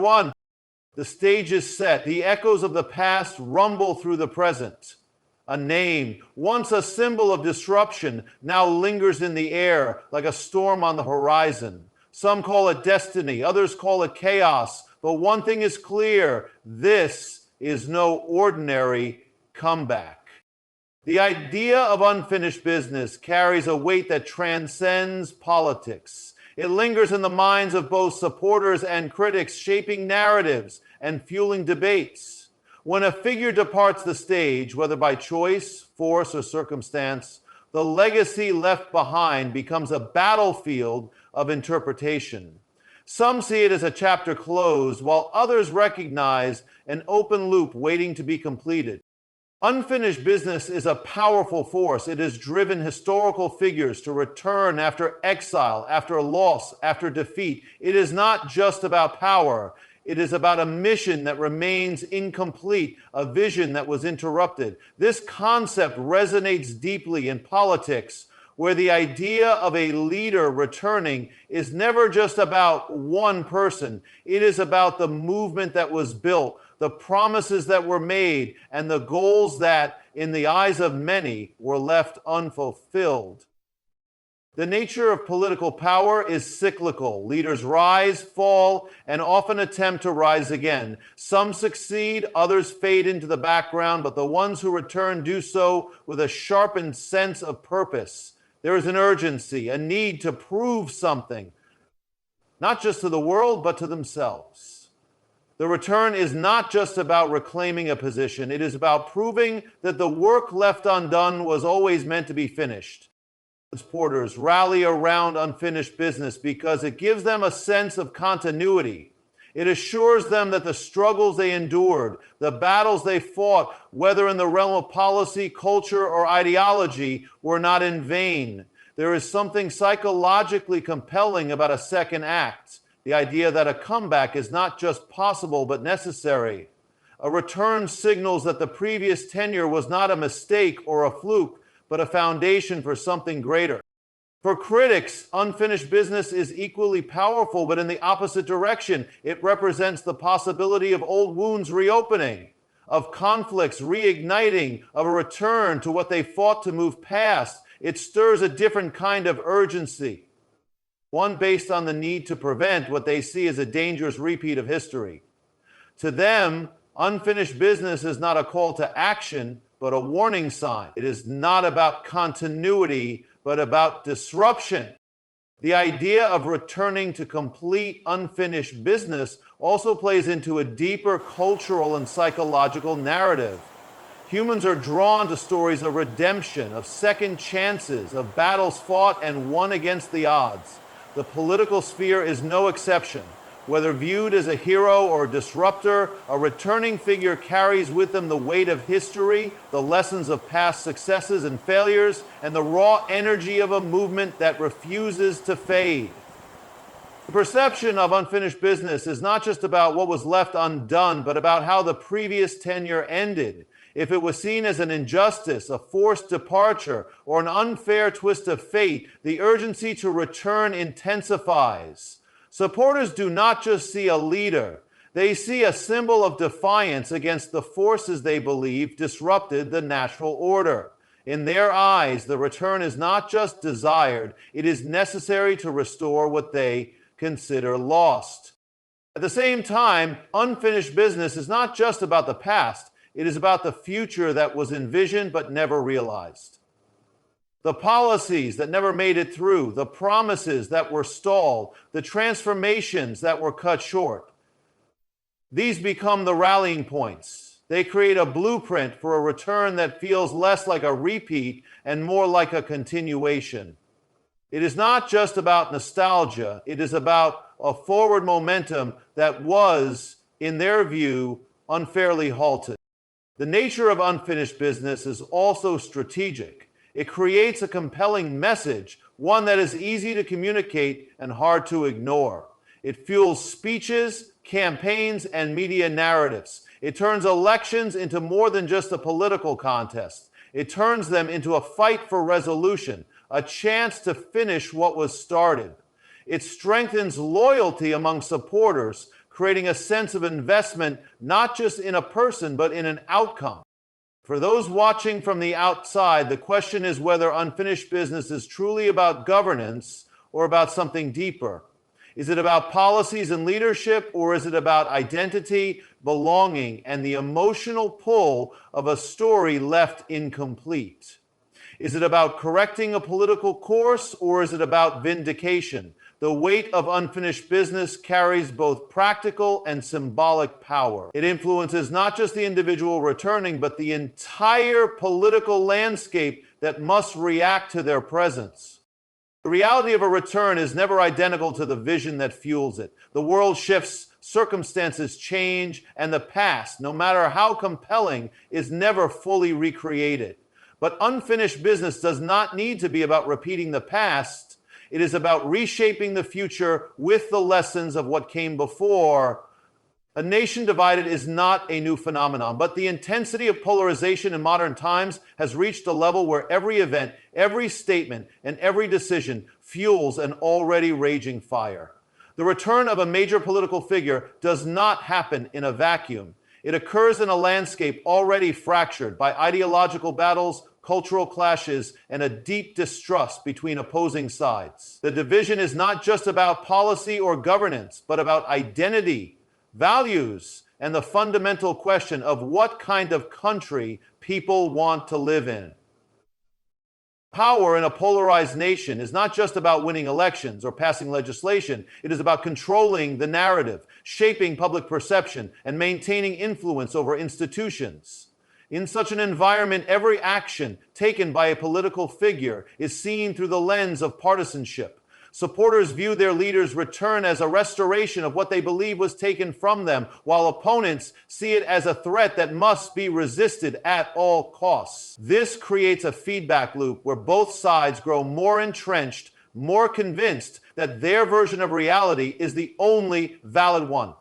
1. The stage is set. The echoes of the past rumble through the present. A name, once a symbol of disruption, now lingers in the air like a storm on the horizon. Some call it destiny, others call it chaos. But one thing is clear, this is no ordinary comeback. The idea of unfinished business carries a weight that transcends politics. It lingers in the minds of both supporters and critics, shaping narratives and fueling debates. When a figure departs the stage, whether by choice, force, or circumstance, the legacy left behind becomes a battlefield of interpretation. Some see it as a chapter closed, while others recognize an open loop waiting to be completed. Unfinished business is a powerful force. It has driven historical figures to return after exile, after loss, after defeat. It is not just about power. It is about a mission that remains incomplete, a vision that was interrupted. This concept resonates deeply in politics, where the idea of a leader returning is never just about one person. It is about the movement that was built, the promises that were made, and the goals that, in the eyes of many, were left unfulfilled. The nature of political power is cyclical. Leaders rise, fall, and often attempt to rise again. Some succeed, others fade into the background, but the ones who return do so with a sharpened sense of purpose. There is an urgency, a need to prove something, not just to the world, but to themselves. The return is not just about reclaiming a position. It is about proving that the work left undone was always meant to be finished. Supporters rally around unfinished business because it gives them a sense of continuity. It assures them that the struggles they endured, the battles they fought, whether in the realm of policy, culture, or ideology, were not in vain. There is something psychologically compelling about a second act, the idea that a comeback is not just possible but necessary. A return signals that the previous tenure was not a mistake or a fluke, but a foundation for something greater. For critics, unfinished business is equally powerful, but in the opposite direction. It represents the possibility of old wounds reopening, of conflicts reigniting, of a return to what they fought to move past. It stirs a different kind of urgency, one based on the need to prevent what they see as a dangerous repeat of history. To them, unfinished business is not a call to action, but a warning sign. It is not about continuity, but about disruption. The idea of returning to complete unfinished business also plays into a deeper cultural and psychological narrative. Humans are drawn to stories of redemption, of second chances, of battles fought and won against the odds. The political sphere is no exception. Whether viewed as a hero or a disruptor, a returning figure carries with them the weight of history, the lessons of past successes and failures, and the raw energy of a movement that refuses to fade. The perception of unfinished business is not just about what was left undone, but about how the previous tenure ended. If it was seen as an injustice, a forced departure, or an unfair twist of fate, the urgency to return intensifies. Supporters do not just see a leader. They see a symbol of defiance against the forces they believe disrupted the natural order. In their eyes, the return is not just desired, it is necessary to restore what they consider lost. At the same time, unfinished business is not just about the past, it is about the future that was envisioned but never realized. The policies that never made it through, the promises that were stalled, the transformations that were cut short. These become the rallying points. They create a blueprint for a return that feels less like a repeat and more like a continuation. It is not just about nostalgia. It is about a forward momentum that was, in their view, unfairly halted. The nature of unfinished business is also strategic. It creates a compelling message, one that is easy to communicate and hard to ignore. It fuels speeches, campaigns, and media narratives. It turns elections into more than just a political contest. It turns them into a fight for resolution, a chance to finish what was started. It strengthens loyalty among supporters, creating a sense of investment not just in a person, but in an outcome. For those watching from the outside, the question is whether unfinished business is truly about governance or about something deeper. Is it about policies and leadership, or is it about identity, belonging, and the emotional pull of a story left incomplete? Is it about correcting a political course, or is it about vindication? The weight of unfinished business carries both practical and symbolic power. It influences not just the individual returning, but the entire political landscape that must react to their presence. The reality of a return is never identical to the vision that fuels it. The world shifts, circumstances change, and the past, no matter how compelling, is never fully recreated. But unfinished business does not need to be about repeating the past. It is about reshaping the future with the lessons of what came before. A nation divided is not a new phenomenon, but the intensity of polarization in modern times has reached a level where every event, every statement, and every decision fuels an already raging fire. The return of a major political figure does not happen in a vacuum. It occurs in a landscape already fractured by ideological battles, cultural clashes, and a deep distrust between opposing sides. The division is not just about policy or governance, but about identity, values, and the fundamental question of what kind of country people want to live in. Power in a polarized nation is not just about winning elections or passing legislation. It is about controlling the narrative, shaping public perception, and maintaining influence over institutions. In such an environment, every action taken by a political figure is seen through the lens of partisanship. Supporters view their leader's return as a restoration of what they believe was taken from them, while opponents see it as a threat that must be resisted at all costs. This creates a feedback loop where both sides grow more entrenched, more convinced that their version of reality is the only valid one.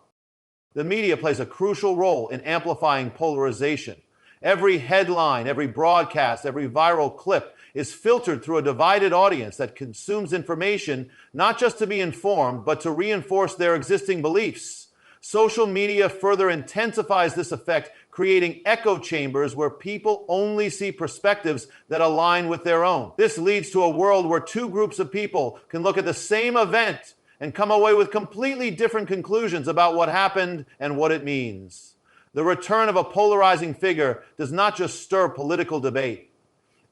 The media plays a crucial role in amplifying polarization. Every headline, every broadcast, every viral clip is filtered through a divided audience that consumes information not just to be informed, but to reinforce their existing beliefs. Social media further intensifies this effect, creating echo chambers where people only see perspectives that align with their own. This leads to a world where two groups of people can look at the same event and come away with completely different conclusions about what happened and what it means. The return of a polarizing figure does not just stir political debate.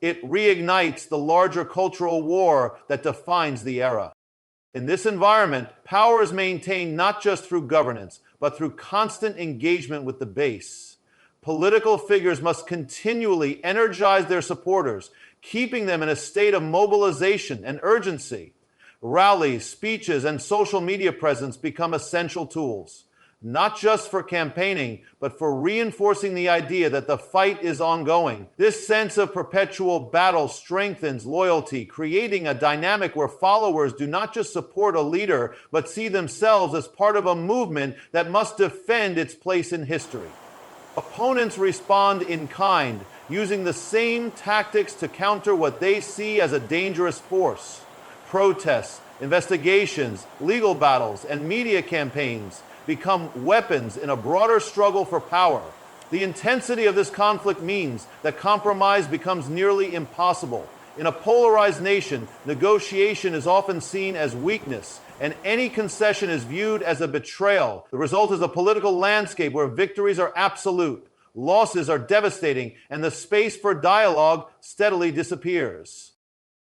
It reignites the larger cultural war that defines the era. In this environment, power is maintained not just through governance, but through constant engagement with the base. Political figures must continually energize their supporters, keeping them in a state of mobilization and urgency. Rallies, speeches, and social media presence become essential tools, not just for campaigning, but for reinforcing the idea that the fight is ongoing. This sense of perpetual battle strengthens loyalty, creating a dynamic where followers do not just support a leader, but see themselves as part of a movement that must defend its place in history. Opponents respond in kind, using the same tactics to counter what they see as a dangerous force. Protests, investigations, legal battles, and media campaigns become weapons in a broader struggle for power. The intensity of this conflict means that compromise becomes nearly impossible. In a polarized nation, negotiation is often seen as weakness, and any concession is viewed as a betrayal. The result is a political landscape where victories are absolute, losses are devastating, and the space for dialogue steadily disappears.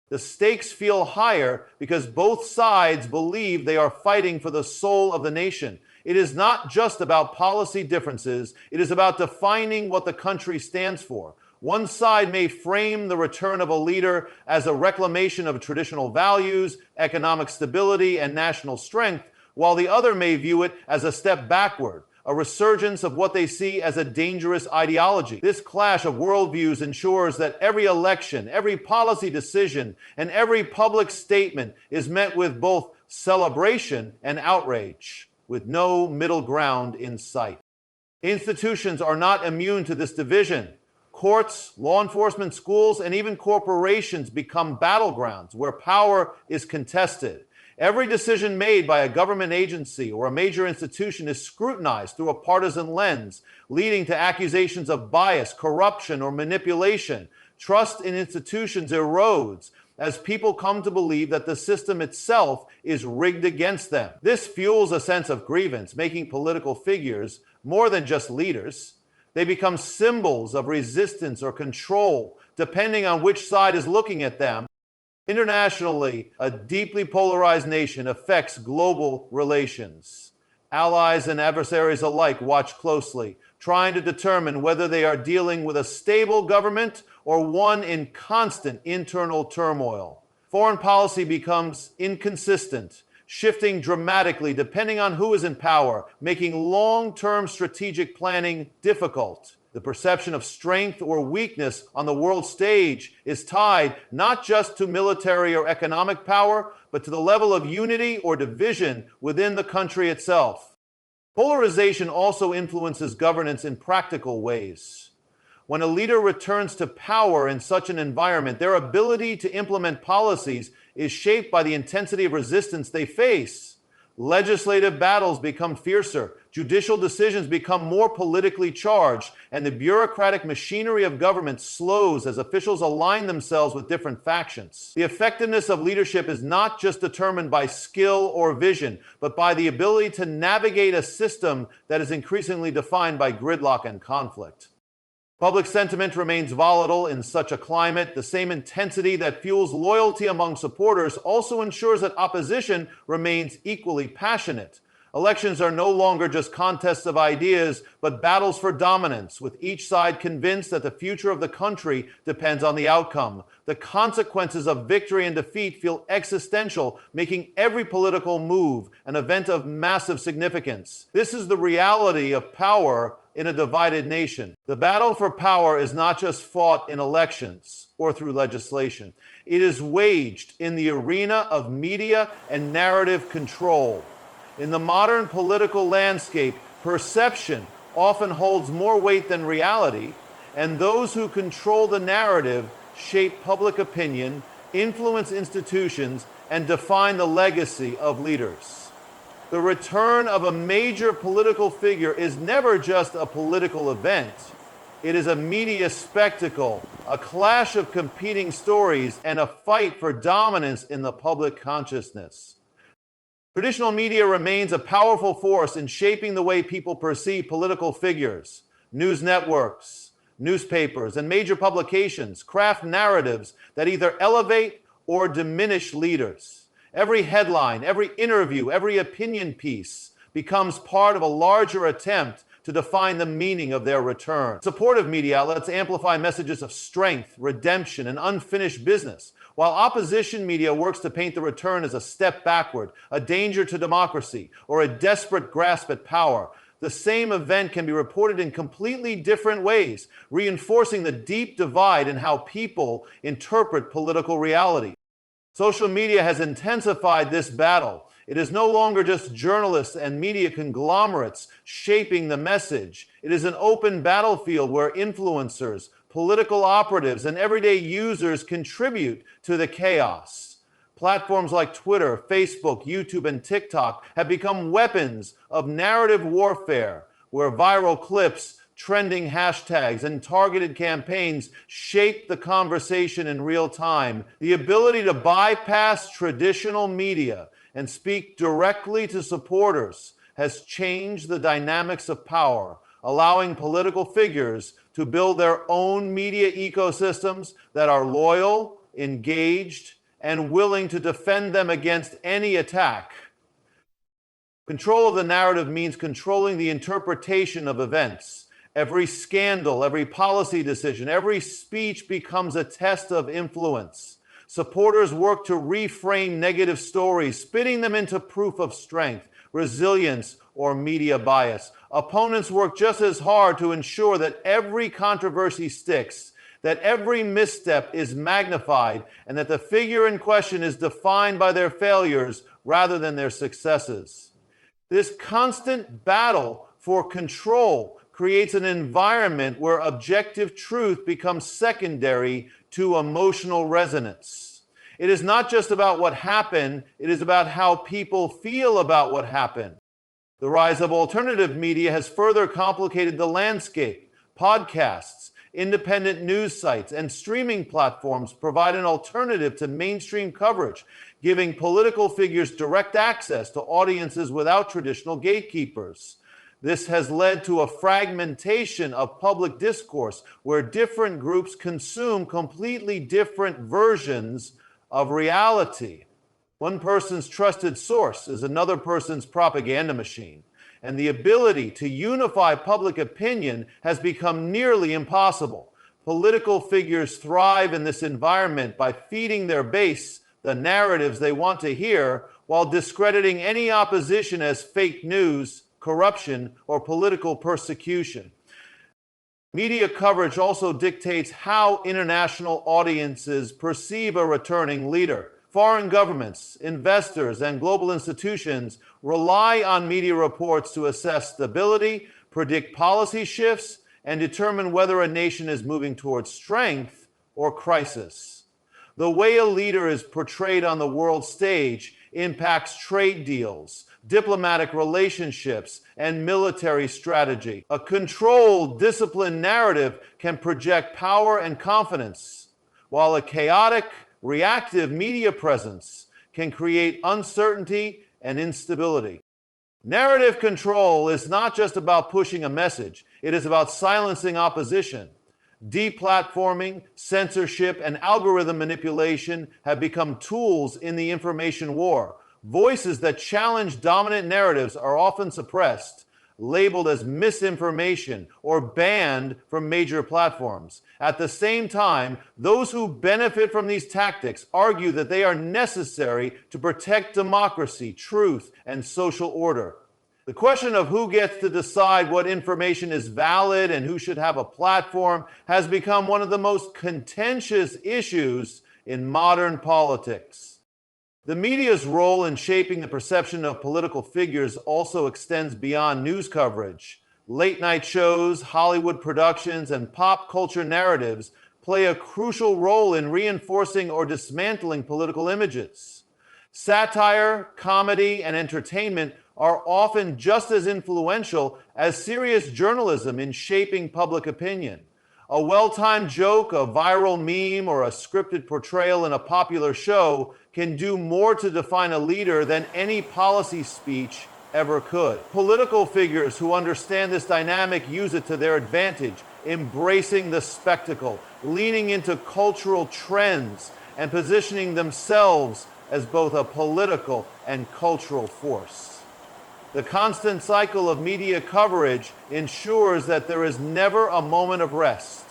The stakes feel higher because both sides believe they are fighting for the soul of the nation. It is not just about policy differences, it is about defining what the country stands for. One side may frame the return of a leader as a reclamation of traditional values, economic stability, and national strength, while the other may view it as a step backward, a resurgence of what they see as a dangerous ideology. This clash of worldviews ensures that every election, every policy decision, and every public statement is met with both celebration and outrage, with no middle ground in sight. Institutions are not immune to this division. Courts, law enforcement, schools, and even corporations become battlegrounds where power is contested. Every decision made by a government agency or a major institution is scrutinized through a partisan lens, leading to accusations of bias, corruption, or manipulation. Trust in institutions erodes as people come to believe that the system itself is rigged against them. This fuels a sense of grievance, making political figures more than just leaders. They become symbols of resistance or control, depending on which side is looking at them. Internationally, a deeply polarized nation affects global relations. Allies and adversaries alike watch closely, trying to determine whether they are dealing with a stable government or one in constant internal turmoil. Foreign policy becomes inconsistent, shifting dramatically depending on who is in power, making long-term strategic planning difficult. The perception of strength or weakness on the world stage is tied not just to military or economic power, but to the level of unity or division within the country itself. Polarization also influences governance in practical ways. When a leader returns to power in such an environment, their ability to implement policies is shaped by the intensity of resistance they face. Legislative battles become fiercer, judicial decisions become more politically charged, and the bureaucratic machinery of government slows as officials align themselves with different factions. The effectiveness of leadership is not just determined by skill or vision, but by the ability to navigate a system that is increasingly defined by gridlock and conflict. Public sentiment remains volatile in such a climate. The same intensity that fuels loyalty among supporters also ensures that opposition remains equally passionate. Elections are no longer just contests of ideas, but battles for dominance, with each side convinced that the future of the country depends on the outcome. The consequences of victory and defeat feel existential, making every political move an event of massive significance. This is the reality of power in a divided nation. The battle for power is not just fought in elections or through legislation. It is waged in the arena of media and narrative control. In the modern political landscape, perception often holds more weight than reality, and those who control the narrative shape public opinion, influence institutions, and define the legacy of leaders. The return of a major political figure is never just a political event. It is a media spectacle, a clash of competing stories, and a fight for dominance in the public consciousness. Traditional media remains a powerful force in shaping the way people perceive political figures. News networks, newspapers, and major publications craft narratives that either elevate or diminish leaders. Every headline, every interview, every opinion piece becomes part of a larger attempt to define the meaning of their return. Supportive media outlets amplify messages of strength, redemption, and unfinished business, while opposition media works to paint the return as a step backward, a danger to democracy, or a desperate grasp at power. The same event can be reported in completely different ways, reinforcing the deep divide in how people interpret political reality. Social media has intensified this battle. It is no longer just journalists and media conglomerates shaping the message. It is an open battlefield where influencers, political operatives, and everyday users contribute to the chaos. Platforms like Twitter, Facebook, YouTube, and TikTok have become weapons of narrative warfare, where viral clips, trending hashtags, and targeted campaigns shape the conversation in real time. The ability to bypass traditional media and speak directly to supporters has changed the dynamics of power, allowing political figures to build their own media ecosystems that are loyal, engaged, and willing to defend them against any attack. Control of the narrative means controlling the interpretation of events. Every scandal, every policy decision, every speech becomes a test of influence. Supporters work to reframe negative stories, spitting them into proof of strength, resilience, or media bias. Opponents work just as hard to ensure that every controversy sticks, that every misstep is magnified, and that the figure in question is defined by their failures rather than their successes. This constant battle for control creates an environment where objective truth becomes secondary to emotional resonance. It is not just about what happened, it is about how people feel about what happened. The rise of alternative media has further complicated the landscape. Podcasts, independent news sites, and streaming platforms provide an alternative to mainstream coverage, giving political figures direct access to audiences without traditional gatekeepers. This has led to a fragmentation of public discourse where different groups consume completely different versions of reality. One person's trusted source is another person's propaganda machine, and the ability to unify public opinion has become nearly impossible. Political figures thrive in this environment by feeding their base the narratives they want to hear while discrediting any opposition as fake news, corruption, or political persecution. Media coverage also dictates how international audiences perceive a returning leader. Foreign governments, investors, and global institutions rely on media reports to assess stability, predict policy shifts, and determine whether a nation is moving towards strength or crisis. The way a leader is portrayed on the world stage impacts trade deals, diplomatic relationships, and military strategy. A controlled, disciplined narrative can project power and confidence, while a chaotic, reactive media presence can create uncertainty and instability. Narrative control is not just about pushing a message, it is about silencing opposition. Deplatforming, censorship, and algorithm manipulation have become tools in the information war. Voices that challenge dominant narratives are often suppressed, labeled as misinformation, or banned from major platforms. At the same time, those who benefit from these tactics argue that they are necessary to protect democracy, truth, and social order. The question of who gets to decide what information is valid and who should have a platform has become one of the most contentious issues in modern politics. The media's role in shaping the perception of political figures also extends beyond news coverage. Late-night shows, Hollywood productions, and pop culture narratives play a crucial role in reinforcing or dismantling political images. Satire, comedy, and entertainment are often just as influential as serious journalism in shaping public opinion. A well-timed joke, a viral meme, or a scripted portrayal in a popular show can do more to define a leader than any policy speech ever could. Political figures who understand this dynamic use it to their advantage, embracing the spectacle, leaning into cultural trends, and positioning themselves as both a political and cultural force. The constant cycle of media coverage ensures that there is never a moment of rest.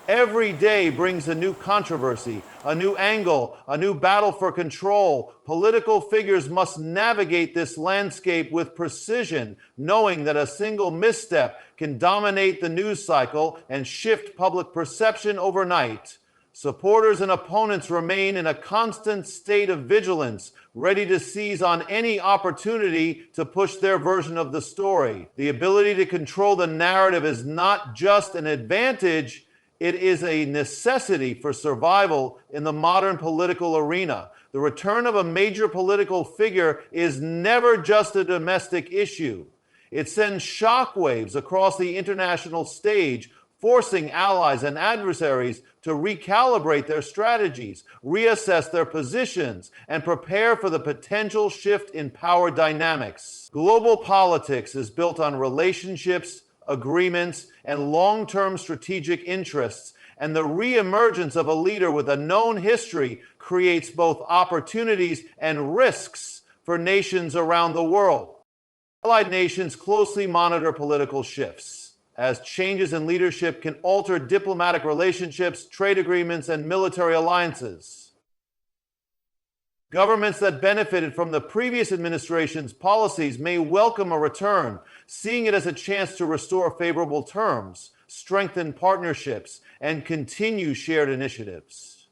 Every day brings a new controversy, a new angle, a new battle for control. Political figures must navigate this landscape with precision, knowing that a single misstep can dominate the news cycle and shift public perception overnight. Supporters and opponents remain in a constant state of vigilance, ready to seize on any opportunity to push their version of the story. The ability to control the narrative is not just an advantage, it is a necessity for survival in the modern political arena. The return of a major political figure is never just a domestic issue. It sends shockwaves across the international stage, forcing allies and adversaries to recalibrate their strategies, reassess their positions, and prepare for the potential shift in power dynamics. Global politics is built on relationships, agreements, and long-term strategic interests, and the reemergence of a leader with a known history creates both opportunities and risks for nations around the world. Allied nations closely monitor political shifts, as changes in leadership can alter diplomatic relationships, trade agreements, and military alliances. Governments that benefited from the previous administration's policies may welcome a return, seeing it as a chance to restore favorable terms, strengthen partnerships, and continue shared initiatives.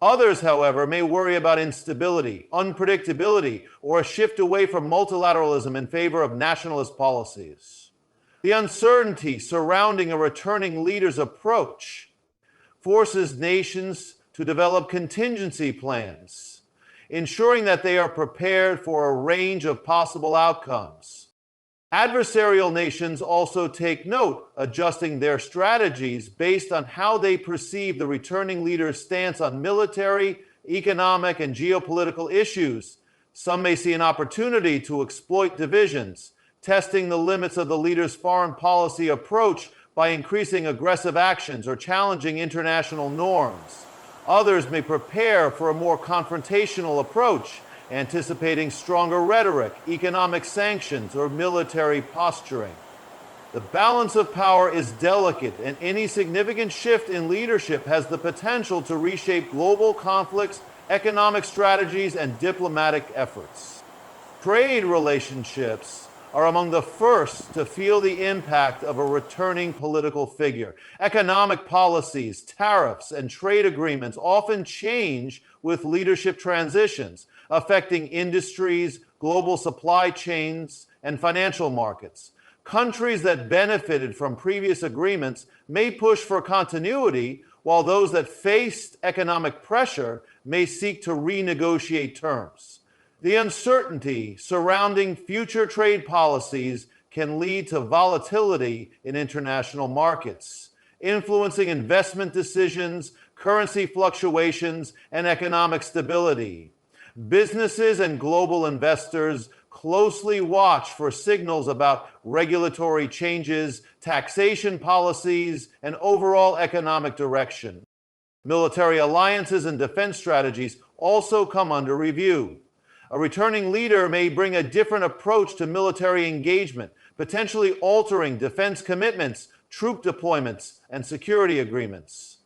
Others, however, may worry about instability, unpredictability, or a shift away from multilateralism in favor of nationalist policies. The uncertainty surrounding a returning leader's approach forces nations to develop contingency plans, ensuring that they are prepared for a range of possible outcomes. Adversarial nations also take note, adjusting their strategies based on how they perceive the returning leader's stance on military, economic, and geopolitical issues. Some may see an opportunity to exploit divisions, testing the limits of the leader's foreign policy approach by increasing aggressive actions or challenging international norms. Others may prepare for a more confrontational approach, anticipating stronger rhetoric, economic sanctions, or military posturing. The balance of power is delicate, and any significant shift in leadership has the potential to reshape global conflicts, economic strategies, and diplomatic efforts. Trade relationships are among the first to feel the impact of a returning political figure. Economic policies, tariffs, and trade agreements often change with leadership transitions, affecting industries, global supply chains, and financial markets. Countries that benefited from previous agreements may push for continuity, while those that faced economic pressure may seek to renegotiate terms. The uncertainty surrounding future trade policies can lead to volatility in international markets, influencing investment decisions, currency fluctuations, and economic stability. Businesses and global investors closely watch for signals about regulatory changes, taxation policies, and overall economic direction. Military alliances and defense strategies also come under review. A returning leader may bring a different approach to military engagement, potentially altering defense commitments, troop deployments, and security agreements.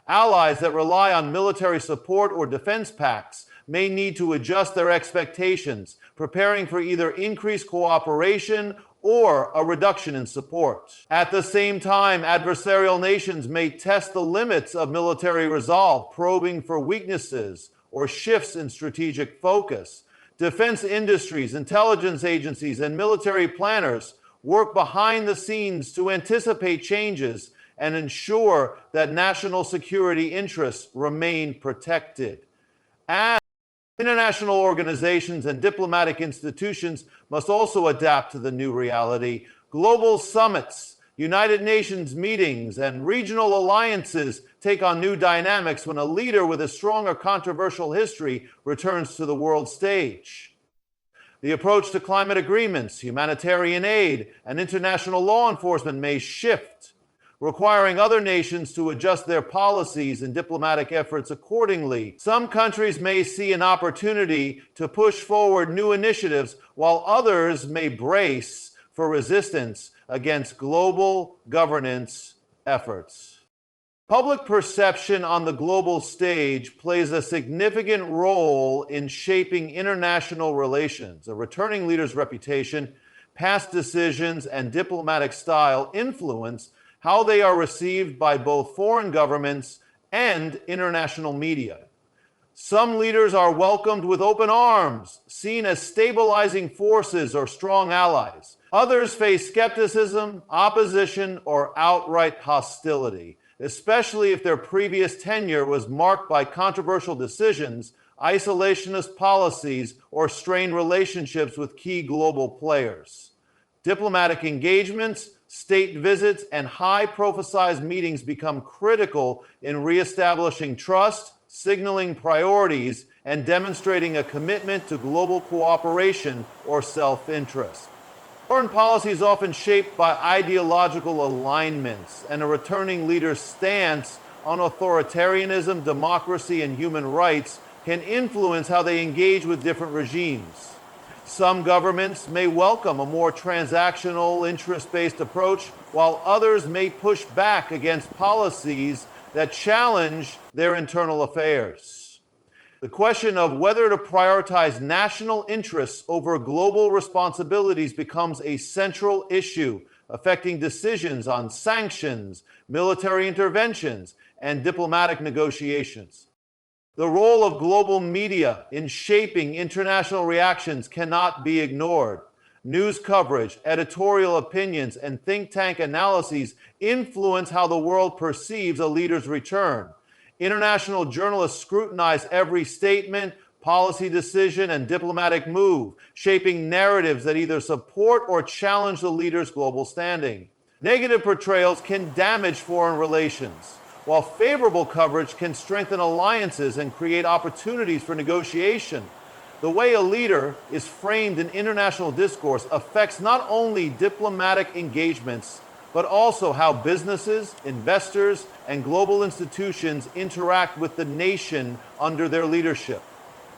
Allies that rely on military support or defense pacts may need to adjust their expectations, preparing for either increased cooperation or a reduction in support. At the same time, adversarial nations may test the limits of military resolve, probing for weaknesses or shifts in strategic focus. Defense industries, intelligence agencies, and military planners work behind the scenes to anticipate changes and ensure that national security interests remain protected. And international organizations and diplomatic institutions must also adapt to the new reality. Global summits, United Nations meetings, and regional alliances take on new dynamics when a leader with a strong or controversial history returns to the world stage. The approach to climate agreements, humanitarian aid, and international law enforcement may shift, requiring other nations to adjust their policies and diplomatic efforts accordingly. Some countries may see an opportunity to push forward new initiatives, while others may brace for resistance against global governance efforts. Public perception on the global stage plays a significant role in shaping international relations. A returning leader's reputation, past decisions, and diplomatic style influence how they are received by both foreign governments and international media. Some leaders are welcomed with open arms, seen as stabilizing forces or strong allies. Others face skepticism, opposition, or outright hostility, especially if their previous tenure was marked by controversial decisions, isolationist policies, or strained relationships with key global players. Diplomatic engagements, state visits, and high-profile meetings become critical in reestablishing trust, signaling priorities, and demonstrating a commitment to global cooperation or self-interest. Foreign policy is often shaped by ideological alignments, and a returning leader's stance on authoritarianism, democracy, and human rights can influence how they engage with different regimes. Some governments may welcome a more transactional, interest-based approach, while others may push back against policies that challenge their internal affairs. The question of whether to prioritize national interests over global responsibilities becomes a central issue, affecting decisions on sanctions, military interventions, and diplomatic negotiations. The role of global media in shaping international reactions cannot be ignored. News coverage, editorial opinions, and think tank analyses influence how the world perceives a leader's return. International journalists scrutinize every statement, policy decision, and diplomatic move, shaping narratives that either support or challenge the leader's global standing. Negative portrayals can damage foreign relations, while favorable coverage can strengthen alliances and create opportunities for negotiation. The way a leader is framed in international discourse affects not only diplomatic engagements, but also how businesses, investors, and global institutions interact with the nation under their leadership.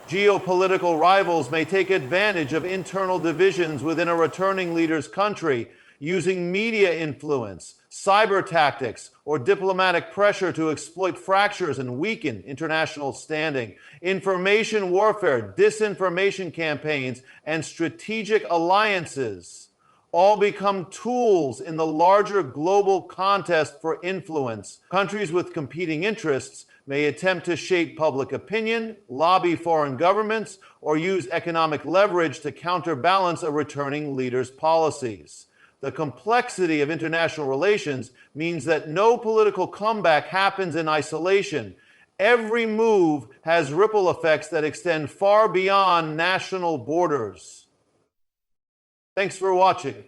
Geopolitical rivals may take advantage of internal divisions within a returning leader's country, using media influence, cyber tactics, or diplomatic pressure to exploit fractures and weaken international standing. Information warfare, disinformation campaigns, and strategic alliances all become tools in the larger global contest for influence. Countries with competing interests may attempt to shape public opinion, lobby foreign governments, or use economic leverage to counterbalance a returning leader's policies. The complexity of international relations means that no political comeback happens in isolation. Every move has ripple effects that extend far beyond national borders. Thanks for watching.